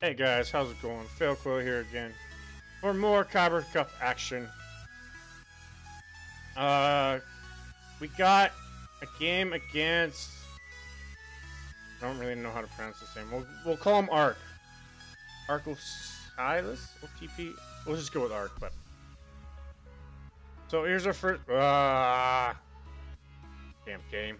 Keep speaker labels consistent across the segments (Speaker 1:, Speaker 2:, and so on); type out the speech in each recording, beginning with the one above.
Speaker 1: Hey guys, how's it going? Mickculla here again for more Kyber Kup action. We got a game against. I don't really know how to pronounce this name. We'll call him ArkoslsOTP. We'll just go with Ark. But so here's our first. Damn game.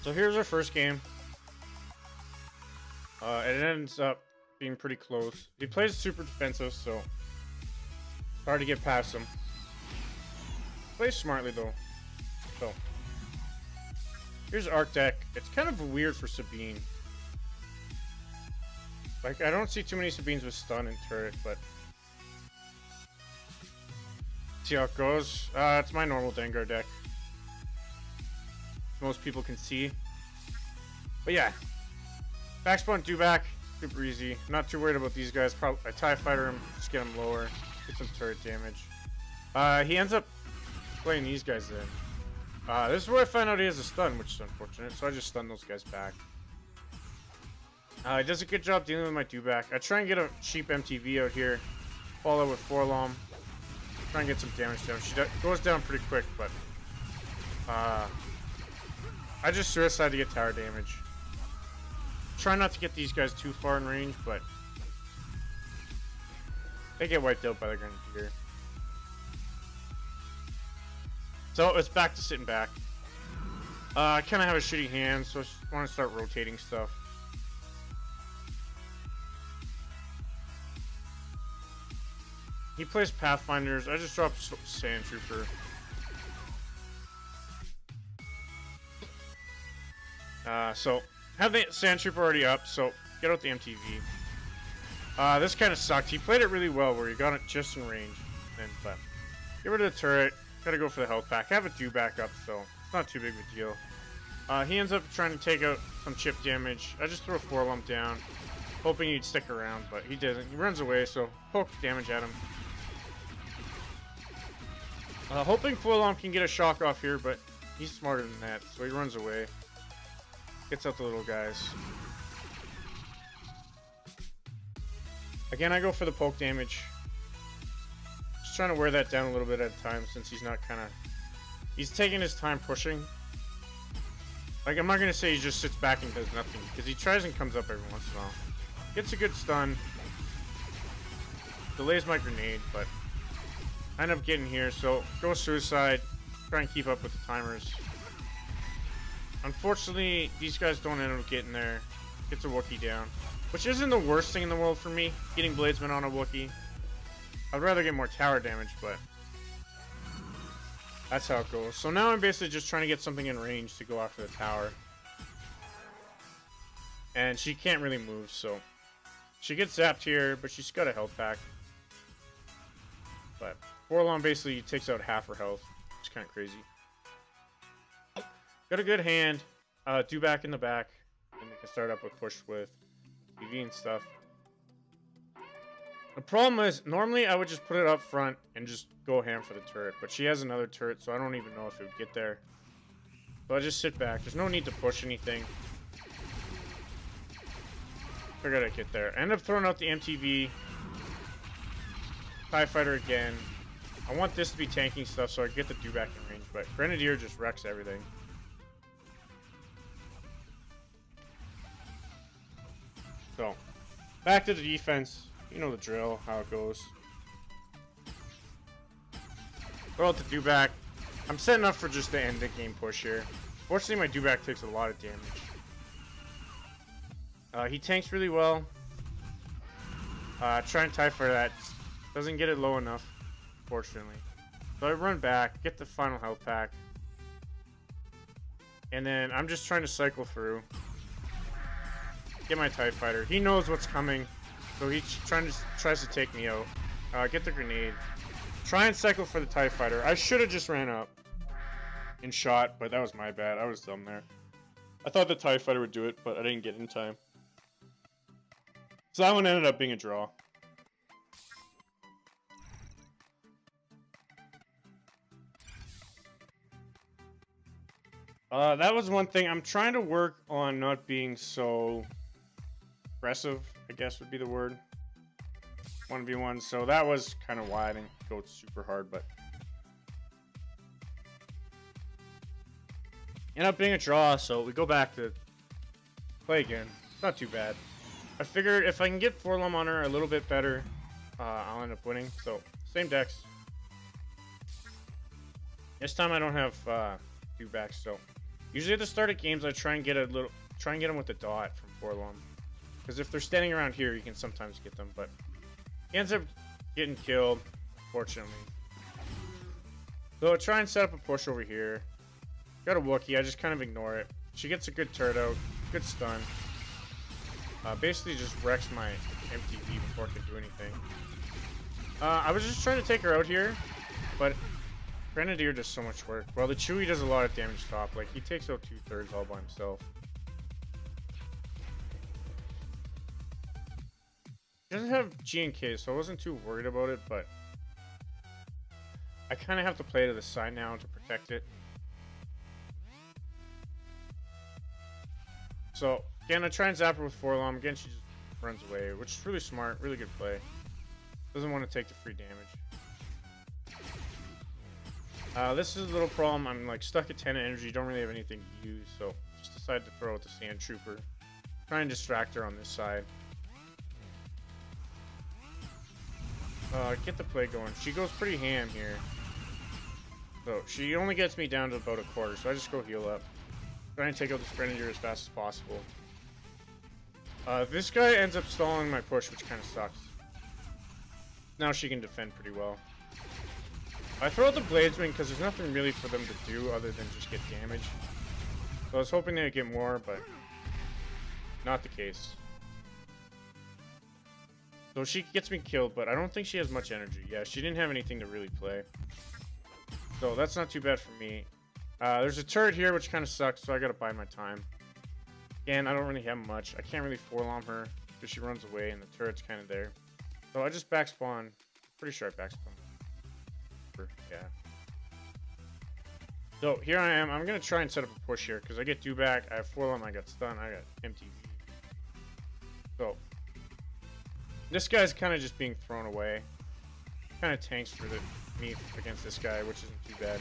Speaker 1: So here's our first game. It ends up being pretty close. He plays super defensive, so it's hard to get past him. Plays smartly though. So here's Ark deck. It's kind of weird for Sabine. Like, I don't see too many Sabines with stun and turret, but see how it goes. It's my normal Dengar deck. Most people can see. But yeah. Backspawn Dewback, super easy. Not too worried about these guys. Probably I TIE fighter him, just get him lower. Get some turret damage. He ends up playing these guys in. This is where I find out he has a stun, which is unfortunate. So I just stun those guys back. He does a good job dealing with my Dewback. I try and get a cheap MTV out here. Follow with Forlom. Try and get some damage down. She goes down pretty quick, but I just suicide to get tower damage. Try not to get these guys too far in range, but they get wiped out by the Grenadier. So it's back to sitting back. I kind of have a shitty hand, so I just want to start rotating stuff. He plays Pathfinders. I just drop Sand Trooper. So have the Sand Trooper already up, so get out the MTV. This kind of sucked. He played it really well where he got it just in range. But get rid of the turret. Gotta go for the health pack. I have a Dewback up, so it's not too big of a deal. He ends up trying to take out some chip damage. I just throw a 4-lump down, hoping he'd stick around, but he doesn't. He runs away, so poke damage at him. Hoping 4-lump can get a shock off here, but he's smarter than that, so he runs away. Gets out the little guys. Again, I go for the poke damage. Just trying to wear that down a little bit at a time since he's not kind of... He's taking his time pushing. Like, I'm not going to say he just sits back and does nothing, because he tries and comes up every once in a while. Gets a good stun. Delays my grenade, but I end up getting here, so go suicide. Try and keep up with the timers. Unfortunately, these guys don't end up getting there. Gets a Wookiee down. Which isn't the worst thing in the world for me, getting Bladesman on a Wookiee. I'd rather get more tower damage, but that's how it goes. So now I'm basically just trying to get something in range to go after the tower. And she can't really move, so she gets zapped here, but she's got a health pack. But Forlom basically takes out half her health. It's kind of crazy. Got a good hand. Dewback in the back. And we can start up with push with TV and stuff. The problem is, normally I would just put it up front and just go ham for the turret. But she has another turret, so I don't even know if it would get there. So I just sit back. There's no need to push anything. Figured I'd get there. I end up throwing out the MTV. TIE Fighter again. I want this to be tanking stuff so I get the Dewback in range. But Grenadier just wrecks everything. So, back to the defense. You know the drill, how it goes. Throw out the Dewback. I'm setting up for just the end of game push here. Fortunately, my Dewback takes a lot of damage. He tanks really well. Try and TIE for that. Doesn't get it low enough, fortunately. So I run back, get the final health pack. And then I'm just trying to cycle through. Get my TIE fighter. He knows what's coming, so he tries to take me out. Get the grenade. Try and cycle for the TIE fighter. I should have just ran up and shot, but that was my bad. I was dumb there. I thought the TIE fighter would do it, but I didn't get in time. So that one ended up being a draw. That was one thing. I'm trying to work on not being so aggressive, I guess would be the word. 1v1, so that was kind of why I didn't go super hard, but ended up being a draw, so we go back to play again. It's not too bad. I figured if I can get Forlom on her a little bit better, I'll end up winning. So, same decks. This time I don't have two backs, so usually at the start of games I try and get them with a dot from Forlom. Because if they're standing around here, you can sometimes get them, but he ends up getting killed, unfortunately. So I try and set up a push over here. Got a Wookiee, I just kind of ignore it. She gets a good turret out, good stun. Basically just wrecks my MTV before I can do anything. I was just trying to take her out here, but Grenadier does so much work. Well, the Chewie does a lot of damage top. Like, he takes out 2/3 all by himself. He doesn't have G and K, so I wasn't too worried about it, but I kind of have to play to the side now to protect it. So, again, I try and zap her with Forlom. Again, she just runs away, which is really smart, really good play. Doesn't want to take the free damage. This is a little problem. I'm like stuck at 10 energy, don't really have anything to use, so just decided to throw out the Sand Trooper. Try and distract her on this side. Get the play going. She goes pretty ham here. So she only gets me down to about a quarter, so I just go heal up. Try and take out this Grenadier as fast as possible. This guy ends up stalling my push, which kind of sucks. Now she can defend pretty well. I throw out the Bladesman because there's nothing really for them to do other than just get damage. So I was hoping they would get more, but not the case. So she gets me killed, but I don't think she has much energy. Yeah, she didn't have anything to really play. So that's not too bad for me. There's a turret here, which kind of sucks, so I gotta buy my time. Again, I don't really have much. I can't really Forlom her because she runs away and the turret's kind of there. So I just backspawn. Pretty sure I backspawn. Yeah. So here I am. I'm gonna try and set up a push here because I get 2 back. I have Forlom. I got stun. I got MTV. So this guy's kind of just being thrown away. Kind of tanks for me against this guy, which isn't too bad.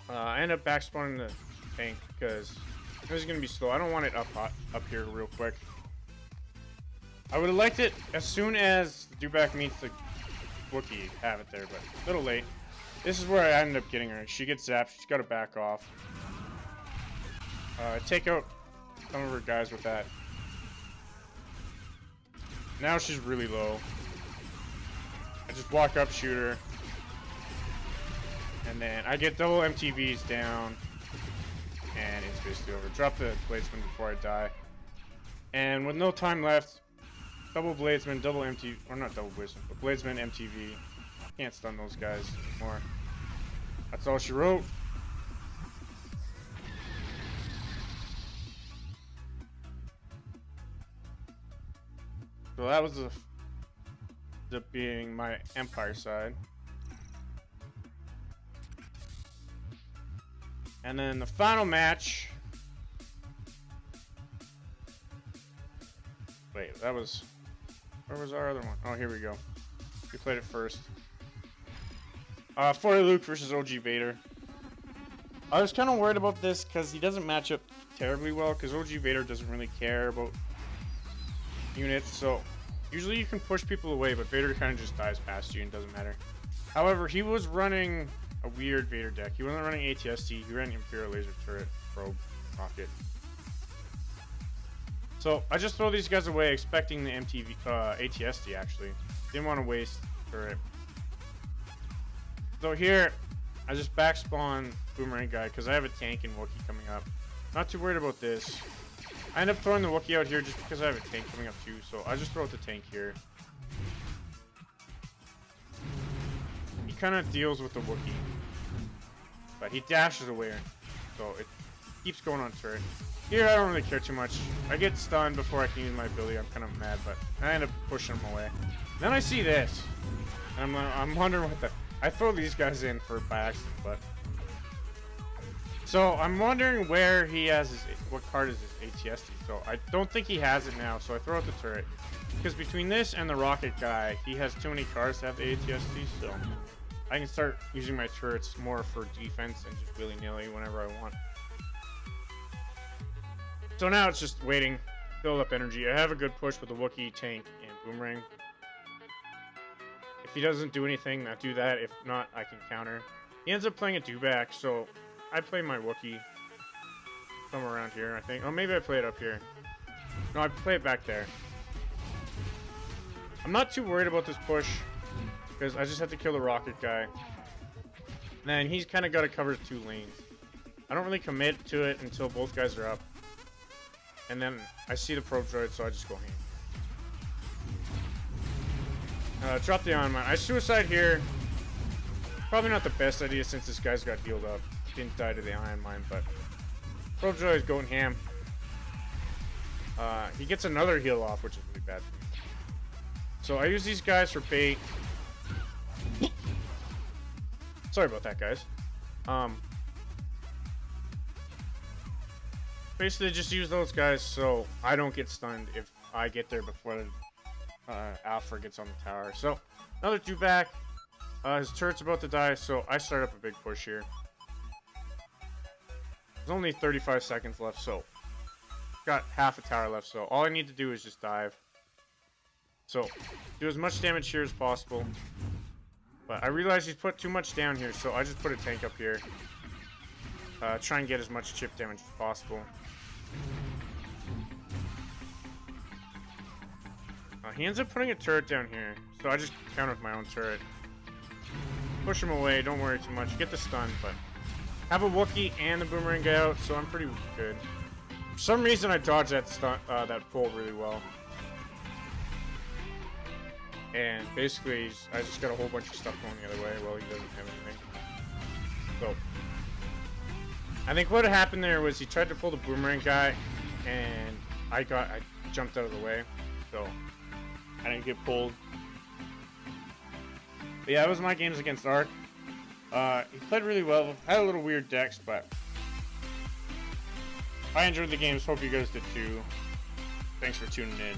Speaker 1: I end up backspawning the tank because this is gonna be slow. I don't want it up here real quick. I would have liked it as soon as the Dewback meets the Wookiee, have it there, but a little late. This is where I ended up getting her. She gets zapped. She's got to back off. Take out some of her guys with that. Now she's really low. I just walk up, shoot her. And then I get double MTVs down. And it's basically over. Drop the Bladesman before I die. And with no time left, double Bladesman, double MTV, or not double Bladesman, but Bladesman, MTV. Can't stun those guys anymore. That's all she wrote. So that was the being my Empire side. And then the final match. Wait, that was... Where was our other one? Oh, here we go. We played it first. 40 Luke versus OG Vader. I was kind of worried about this because he doesn't match up terribly well because OG Vader doesn't really care about units. So usually you can push people away, but Vader kind of just dies past you and doesn't matter. However, he was running a weird Vader deck. He wasn't running ATST. He ran Imperial Laser Turret, Probe, Rocket. So I just throw these guys away, expecting the ATST actually. Didn't want to waste turret. So here, I just backspawn Boomerang guy because I have a tank and Wookiee coming up. Not too worried about this. I end up throwing the Wookiee out here just because I have a tank coming up too. So I just throw out the tank here. He kind of deals with the Wookiee, but he dashes away, so it keeps going on turret. Here, I don't really care too much. I get stunned before I can use my ability. I'm kind of mad, but I end up pushing him away. Then I see this, and I'm wondering what the... I throw these guys in by accident, but So I'm wondering where he has his, what card is his ATST. So I don't think he has it now, so I throw out the turret. Because between this and the rocket guy, he has too many cards to have the ATST, so I can start using my turrets more for defense and just willy-nilly whenever I want. So now it's just waiting, build up energy. I have a good push with the Wookiee, tank, and boomerang. If he doesn't do anything, I do that. If not, I can counter. He ends up playing a dewback, so I play my Wookiee somewhere around here, I think. Oh, maybe I play it up here. No, I play it back there. I'm not too worried about this push, because I just have to kill the rocket guy. And then he's kind of got to cover 2 lanes. I don't really commit to it until both guys are up. And then I see the probe droid, so I just go ham. Drop the ion mine. I suicide here. Probably not the best idea since this guy's got healed up. Didn't die to the ion mine, but probe droid is going ham. He gets another heal off, which is really bad for me. So I use these guys for bait. Sorry about that, guys. Basically just use those guys so I don't get stunned if I get there before Alpha gets on the tower. So another dewback. His turret's about to die, so I start up a big push here. There's only 35 seconds left, so got half a tower left, so all I need to do is just dive. So do as much damage here as possible. But I realize he's put too much down here, so I just put a tank up here. Try and get as much chip damage as possible. He ends up putting a turret down here, so I just counter with my own turret. Push him away, don't worry too much. Get the stun, but have a Wookiee and the boomerang guy out, so I'm pretty good. For some reason, I dodged that stun, that pull really well. And basically, I just got a whole bunch of stuff going the other way while he doesn't have anything. So I think what happened there was he tried to pull the boomerang guy, and I jumped out of the way, so I didn't get pulled. But yeah, that was my games against Ark. He played really well. Had a little weird decks, but I enjoyed the games. Hope you guys did too. Thanks for tuning in.